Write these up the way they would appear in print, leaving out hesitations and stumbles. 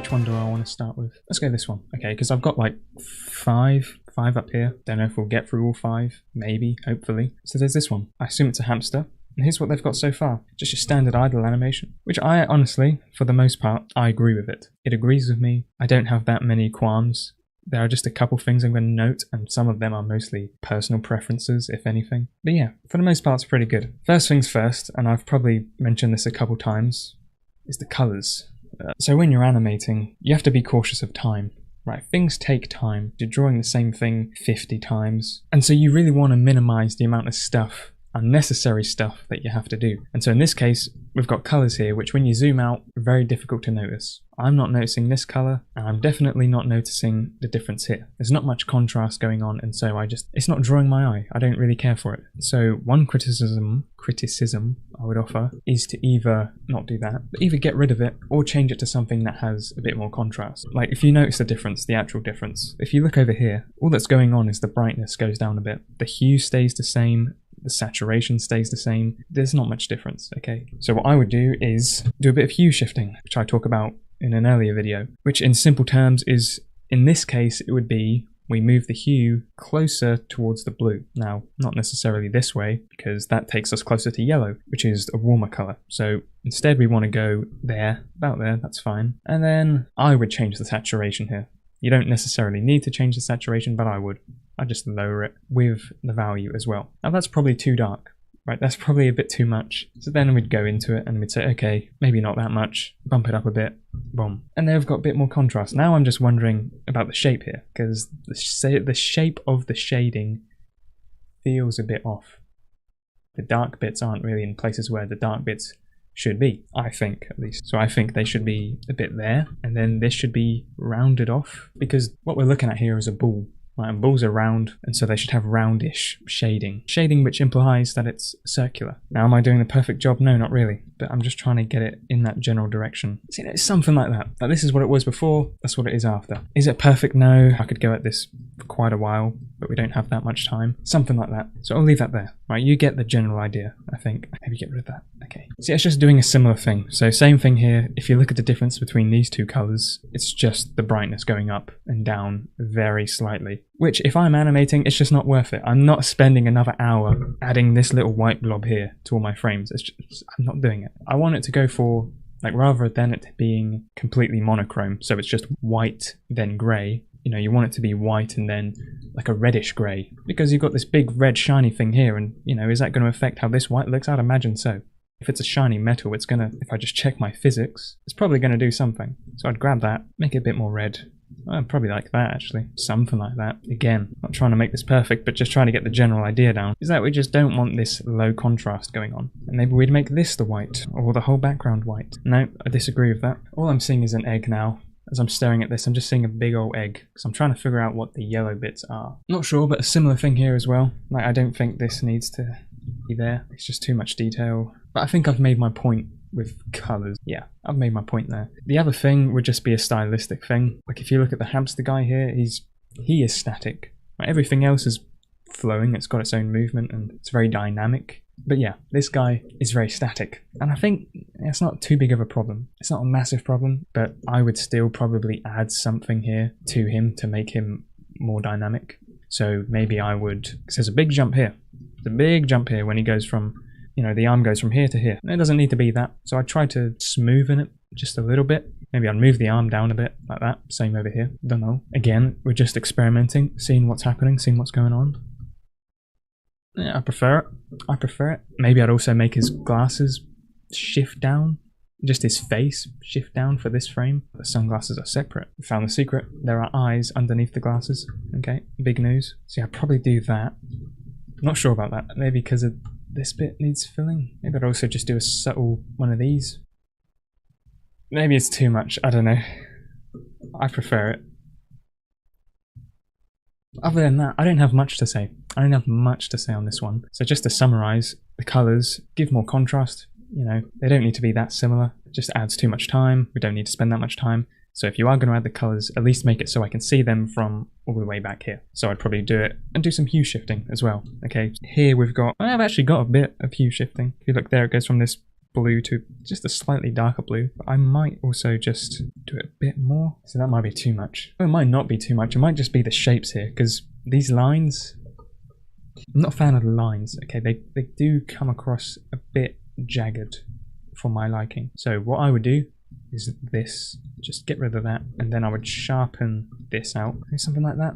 Which one do I want to start with? Let's go this one. Okay, because I've got like five up here. Don't know if we'll get through all 5. Maybe, hopefully. So there's this one. I assume it's a hamster. And here's what they've got so far. Just your standard idle animation. Which I honestly, for the most part, I agree with it. It agrees with me. I don't have that many qualms. There are just a couple things I'm going to note, and some of them are mostly personal preferences, if anything. But yeah, for the most part, it's pretty good. First things first, and I've probably mentioned this a couple times, is the colours. So when you're animating, you have to be cautious of time. Right, things take time. You're drawing the same thing 50 times. And so you really want to minimize the amount of stuff, unnecessary stuff, that you have to do. And so in this case, we've got colors here, which when you zoom out, are very difficult to notice. I'm not noticing this color, and I'm definitely not noticing the difference here. There's not much contrast going on, and so it's not drawing my eye. I don't really care for it. So one criticism I would offer is to either not do that, but either get rid of it or change it to something that has a bit more contrast. Like if you notice the difference, the actual difference, if you look over here, all that's going on is the brightness goes down a bit. The hue stays the same. The saturation stays the same. There's not much difference, okay? So what I would do is do a bit of hue shifting, which I talk about in an earlier video, which in simple terms is, in this case, it would be we move the hue closer towards the blue. Now, not necessarily this way, because that takes us closer to yellow, which is a warmer color. So instead we want to go there, about there, that's fine. And then I would change the saturation here. You don't necessarily need to change the saturation, but I would. I just lower it with the value as well. Now that's probably too dark, right? That's probably a bit too much. So then we'd go into it and we'd say, okay, maybe not that much, bump it up a bit, boom. And there we've got a bit more contrast. Now I'm just wondering about the shape here, because the shape of the shading feels a bit off. The dark bits aren't really in places where the dark bits should be, I think, at least. So I think they should be a bit there, and then this should be rounded off, because what we're looking at here is a ball. Right, and balls are round, and so they should have roundish shading. Shading which implies that it's circular. Now, am I doing the perfect job? No, not really. But I'm just trying to get it in that general direction. See, it's something like that. Like, this is what it was before, that's what it is after. Is it perfect? No. I could go at this for quite a while, but we don't have that much time. Something like that. So I'll leave that there. Right, you get the general idea, I think. Maybe get rid of that. Okay. See, it's just doing a similar thing. So same thing here. If you look at the difference between these two colors, it's just the brightness going up and down very slightly. Which, if I'm animating, it's just not worth it. I'm not spending another hour adding this little white blob here to all my frames. I'm not doing it. I want it to go for, like, rather than it being completely monochrome, so it's just white then grey, you know, you want it to be white and then like a reddish grey, because you've got this big red shiny thing here, and, you know, is that going to affect how this white looks? I'd imagine so. If it's a shiny metal, it's gonna, if I just check my physics, it's probably going to do something. So I'd grab that, make it a bit more red. I'd probably like that, actually. Something like that. Again, not trying to make this perfect, but just trying to get the general idea down. Is that we just don't want this low contrast going on. And maybe we'd make this the white, or the whole background white. No, I disagree with that. All I'm seeing is an egg now. As I'm staring at this, I'm just seeing a big old egg, because I'm trying to figure out what the yellow bits are. Not sure, but a similar thing here as well. Like, I don't think this needs to be there. It's just too much detail. But I think I've made my point with colours. Yeah, I've made my point there. The other thing would just be a stylistic thing. Like, if you look at the hamster guy here, he is static. Right, everything else is flowing, it's got its own movement, and it's very dynamic. But yeah, this guy is very static. And I think it's not too big of a problem. It's not a massive problem, but I would still probably add something here to him to make him more dynamic. So maybe I would, because there's a big jump here. There's a big jump here when he goes from, you know, the arm goes from here to here. And it doesn't need to be that. So I try to smoothen it just a little bit. Maybe I'd move the arm down a bit, like that. Same over here. Don't know. Again, we're just experimenting, seeing what's happening, seeing what's going on. Yeah, I prefer it. I prefer it. Maybe I'd also make his glasses shift down. Just his face shift down for this frame. The sunglasses are separate. We found the secret. There are eyes underneath the glasses. Okay, big news. So yeah, I'd probably do that. Not sure about that. Maybe because of this bit needs filling. Maybe I'd also just do a subtle one of these. Maybe it's too much. I don't know. I prefer it. Other than that, I don't have much to say. I don't have much to say on this one. So just to summarize, the colors give more contrast. You know, they don't need to be that similar. It just adds too much time. We don't need to spend that much time. So if you are going to add the colors, at least make it so I can see them from all the way back here. So I'd probably do it and do some hue shifting as well. Okay, here we've got, I've actually got a bit of hue shifting. If you look there, it goes from this blue to just a slightly darker blue. But I might also just do it a bit more. So that might be too much. Oh, it might not be too much. It might just be the shapes here, because these lines, I'm not a fan of the lines. Okay, they do come across a bit jagged for my liking. So what I would do is this, just get rid of that, and then I would sharpen this out, something like that.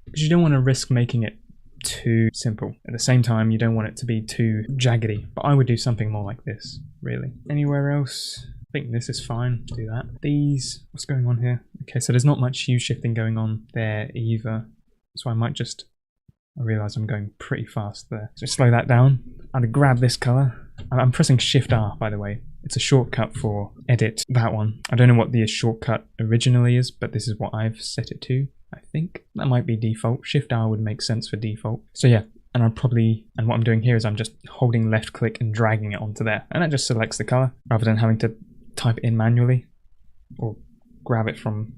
Because you don't want to risk making it too simple. At the same time, you don't want it to be too jaggedy. But I would do something more like this, really. Anywhere else? I think this is fine. Do that. These, what's going on here? Okay, so there's not much hue shifting going on there either. So I might just, I realise I'm going pretty fast there. So slow that down. I'd grab this colour. I'm pressing Shift R, by the way. It's a shortcut for edit that one. I don't know what the shortcut originally is, but this is what I've set it to. I think that might be default. Shift R would make sense for default. So yeah, and I'd probably, and what I'm doing here is I'm just holding left click and dragging it onto there. And that just selects the color rather than having to type it in manually or grab it from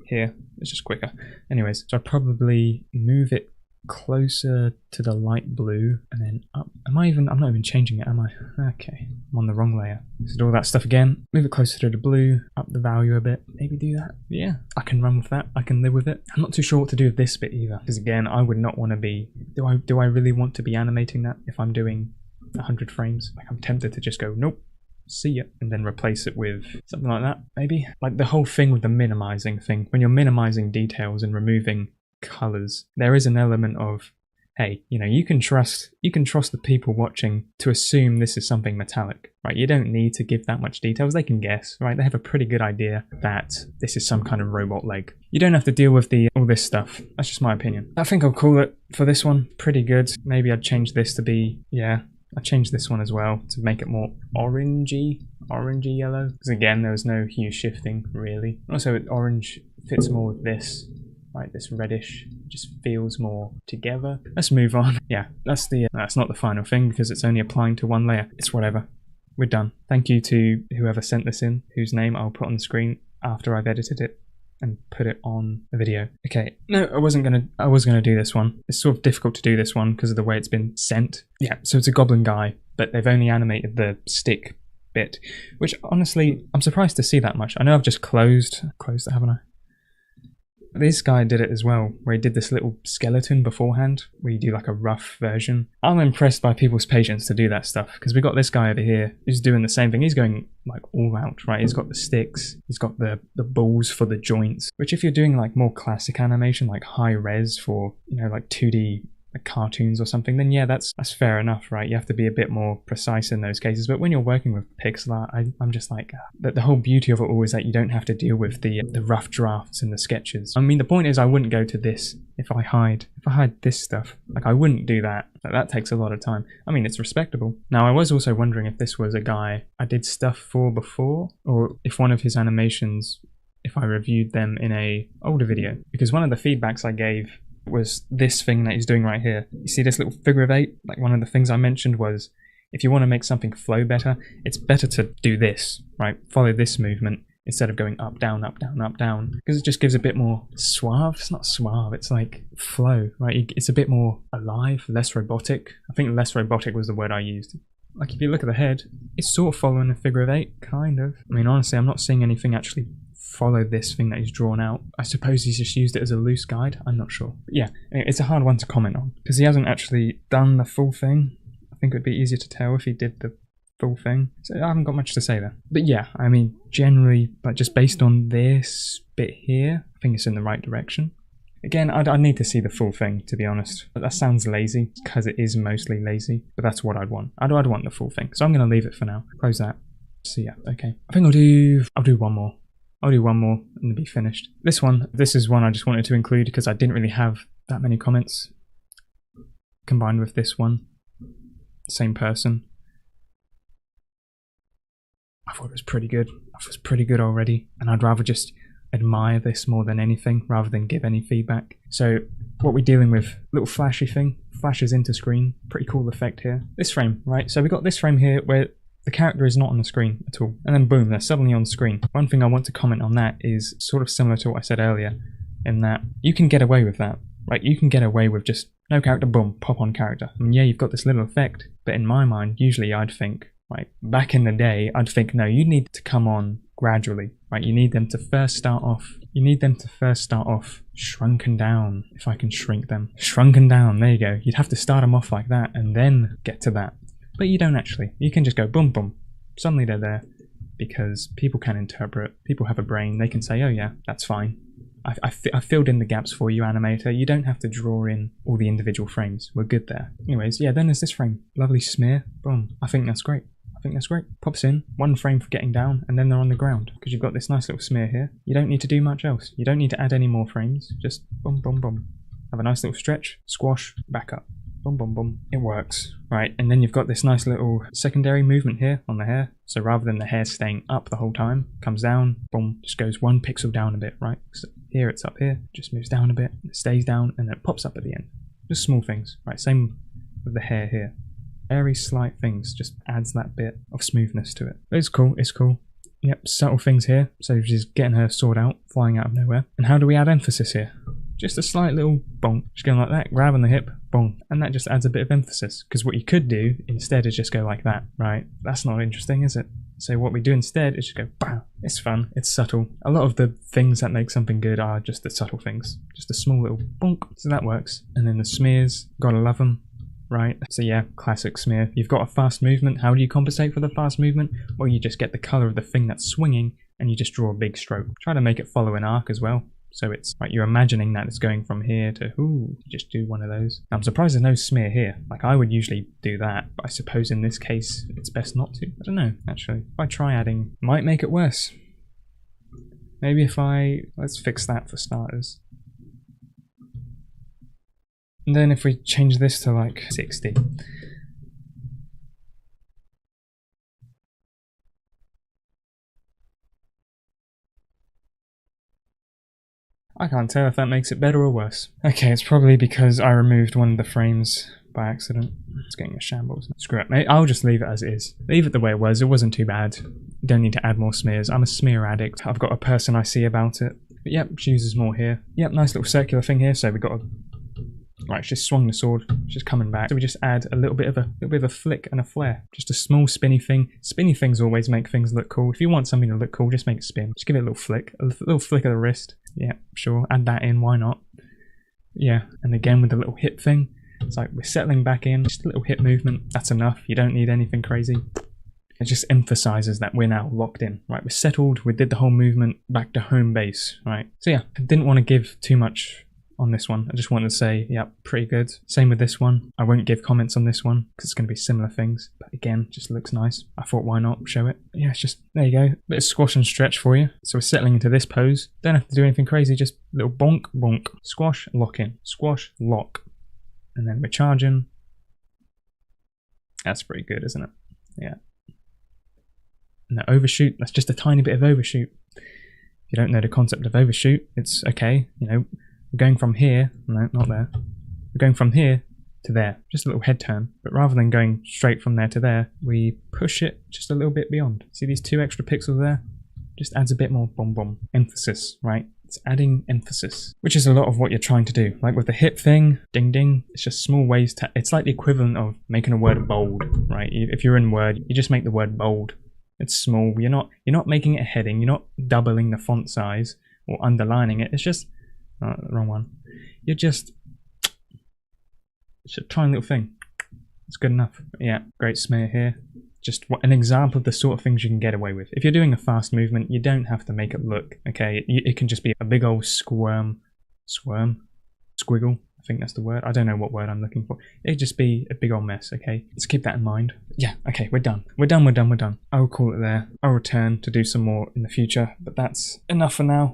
here. It's just quicker. Anyways, so I'd probably move it closer to the light blue and then up. I'm not even changing it, am I? Okay, I'm on the wrong layer. So do all that stuff again, move it closer to the blue, up the value a bit, maybe do that. Yeah, I can run with that, I can live with it. I'm not too sure what to do with this bit either, because again, I would not want to be, do I really want to be animating that if I'm doing 100 frames? Like, I'm tempted to just go, nope, see ya, and then replace it with something like that, maybe. Like the whole thing with the minimizing thing, when you're minimizing details and removing colors, there is an element of, hey, you know, you can trust the people watching to assume this is something metallic, right? You don't need to give that much details. They can guess, right? They have a pretty good idea that this is some kind of robot leg. You don't have to deal with all this stuff. That's just my opinion. I think I'll call it for this one. Pretty good. Maybe I'd change this to be, yeah, I'd change this one as well to make it more orangey yellow. Because again, there was no hue shifting really. Also, orange fits more with this. Right, this reddish just feels more together. Let's move on. Yeah, that's not the final thing because it's only applying to one layer. It's whatever. We're done. Thank you to whoever sent this in, whose name I'll put on the screen after I've edited it and put it on the video. Okay, no, I was gonna do this one. It's sort of difficult to do this one because of the way it's been sent. Yeah, so it's a goblin guy, but they've only animated the stick bit, which honestly, I'm surprised to see that much. I know I've just closed it, haven't I? This guy did it as well, where he did this little skeleton beforehand, where you do like a rough version. I'm impressed by people's patience to do that stuff, because we got this guy over here who's doing the same thing. He's going like all out, right? He's got the sticks, he's got the balls for the joints, which if you're doing like more classic animation, like high res for, you know, like 2D cartoons or something, then yeah, that's fair enough, right? You have to be a bit more precise in those cases. But when you're working with pixel art, I'm just like, the whole beauty of it all is that you don't have to deal with the rough drafts and the sketches. I mean, the point is, I wouldn't go to this if I hide this stuff. Like, I wouldn't do that. That takes a lot of time. I mean, it's respectable. Now, I was also wondering if this was a guy I did stuff for before, or if one of his animations, if I reviewed them in a older video, because one of the feedbacks I gave was this thing that he's doing right here. You see this little figure of 8? Like, one of the things I mentioned was, if you want to make something flow better, it's better to do this, right? Follow this movement instead of going up, down, up, down, up, down, because it just gives a bit more suave. It's not suave, it's like flow, right? It's a bit more alive, less robotic. I think less robotic was the word I used. Like, if you look at the head, it's sort of following a figure of 8, kind of. I mean, honestly, I'm not seeing anything actually follow this thing that he's drawn out. I suppose he's just used it as a loose guide. I'm not sure. But yeah, it's a hard one to comment on because he hasn't actually done the full thing. I think it would be easier to tell if he did the full thing. So I haven't got much to say there. But yeah, I mean, generally, like just based on this bit here, I think it's in the right direction. Again, I need to see the full thing, to be honest. But that sounds lazy because it is mostly lazy, but that's what I'd want. I'd want the full thing. So I'm going to leave it for now. Close that. So yeah, okay. I think I'll do one more. I'll do one more and it'll be finished. This is one I just wanted to include because I didn't really have that many comments. Combined with this one, same person. I thought it was pretty good. I thought it was pretty good already, and I'd rather just admire this more than anything rather than give any feedback. So what we're dealing with, little flashy thing, flashes into screen, pretty cool effect here. This frame, right? So we got this frame here where the character is not on the screen at all. And then boom, they're suddenly on screen. One thing I want to comment on that is sort of similar to what I said earlier, in that you can get away with that, right? You can get away with just, No character, boom, pop on character. I mean, yeah, you've got this little effect, but in my mind, usually I'd think, right, back in the day, I'd think, no, you need to come on gradually, right? You need them to first start off shrunken down, if I can shrink them. Shrunken down, there you go. You'd have to start them off like that and then get to that. But you don't actually. You can just go boom, boom. Suddenly they're there because people can interpret. People have a brain. They can say, oh yeah, that's fine. I filled in the gaps for you, animator. You don't have to draw in all the individual frames. We're good there. Anyways, yeah, then there's this frame. Lovely smear. Boom. I think that's great. Pops in, one frame for getting down, and then they're on the ground. Because you've got this nice little smear here. You don't need to do much else. You don't need to add any more frames. Just boom, boom, boom. Have a nice little stretch, squash, back up. Boom, boom, boom. It works. Right, and then you've got this nice little secondary movement here on the hair. So rather than the hair staying up the whole time, comes down, boom, just goes one pixel down a bit, right? So here it's up here, just moves down a bit, it stays down, and then it pops up at the end. Just small things, right? Same with the hair here. Very slight things, just adds that bit of smoothness to it. But it's cool, it's cool. Yep, subtle things here. So she's getting her sword out, flying out of nowhere. And how do we add emphasis here? Just a slight little bonk. Just going like that, grab on the hip, bonk. And that just adds a bit of emphasis. Because what you could do instead is just go like that, right? That's not interesting, is it? So what we do instead is just go, bam. It's fun, it's subtle. A lot of the things that make something good are just the subtle things. Just a small little bonk. So that works. And then the smears, gotta love them. Right, so yeah, classic smear. You've got a fast movement. How do you compensate for the fast movement? Well, you just get the color of the thing that's swinging and you just draw a big stroke. Try to make it follow an arc as well. So it's like you're imagining that it's going from here to, ooh, just do one of those. I'm surprised there's no smear here. Like I would usually do that, but I suppose in this case, it's best not to. I don't know, actually. If I try adding, might make it worse. Maybe if let's fix that for starters. And then if we change this to like 60. I can't tell if that makes it better or worse. Okay, it's probably because I removed one of the frames by accident. It's getting a shambles. Screw it, mate. I'll just leave it as it is. Leave it the way it was. It wasn't too bad. You don't need to add more smears. I'm a smear addict. I've got a person I see about it. But yep, she uses more here. Yep, nice little circular thing here. So we've got a... Right, she's swung the sword, she's coming back. So we just add a little bit of a flick and a flare. Just a small spinny thing. Spinny things always make things look cool. If you want something to look cool, just make it spin. Just give it a little flick of the wrist. Yeah, sure, add that in, why not? Yeah, and again with the little hip thing. It's like we're settling back in, just a little hip movement. That's enough, you don't need anything crazy. It just emphasizes that we're now locked in, right? We're settled, we did the whole movement, back to home base, right? So yeah, I didn't want to give too much on this one. I just wanted to say, yeah, pretty good. Same with this one. I won't give comments on this one because it's going to be similar things. But again, just looks nice. I thought, why not show it? Yeah, it's just, there you go. Bit of squash and stretch for you. So we're settling into this pose. Don't have to do anything crazy. Just little bonk, bonk. Squash, lock in. Squash, lock. And then we're charging. That's pretty good, isn't it? Yeah. And the overshoot, that's just a tiny bit of overshoot. If you don't know the concept of overshoot, it's okay, you know, we're going from here, no, not there. We're going from here to there, just a little head turn. But rather than going straight from there to there, we push it just a little bit beyond. See these 2 extra pixels there? Just adds a bit more boom boom. Emphasis, right? It's adding emphasis, which is a lot of what you're trying to do. Like with the hip thing, ding ding, it's just small ways to, it's like the equivalent of making a word bold, right? If you're in Word, you just make the word bold. It's small, you're not making it a heading, you're not doubling the font size or underlining it, it's just, wrong one. You're just, it's a tiny little thing. It's good enough. Yeah, great smear here. Just an example of the sort of things you can get away with. If you're doing a fast movement, you don't have to make it look, okay? It can just be a big old squiggle. I think that's the word. I don't know what word I'm looking for. It'd just be a big old mess, okay? Let's keep that in mind. Yeah, okay, we're done. We're done. I'll call it there. I'll return to do some more in the future, but that's enough for now.